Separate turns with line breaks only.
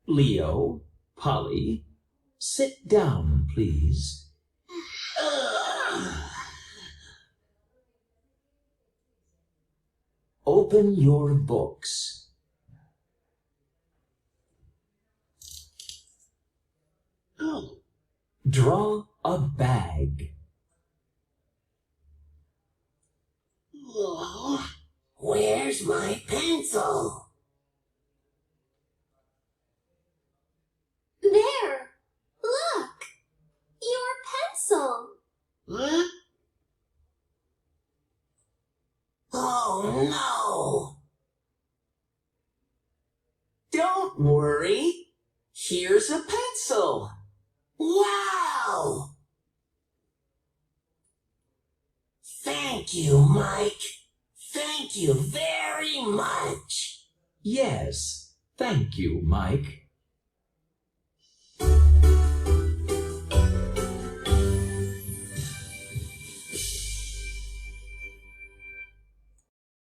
Leo, Polly, sit down, please. Open your books. Draw a bag.
Where's my pencil?
There! Look! Your pencil!
Huh? Oh no!
Don't worry. Here's a pencil.
Wow! Thank you, Mike. Thank you very much.
Yes, thank you, Mike.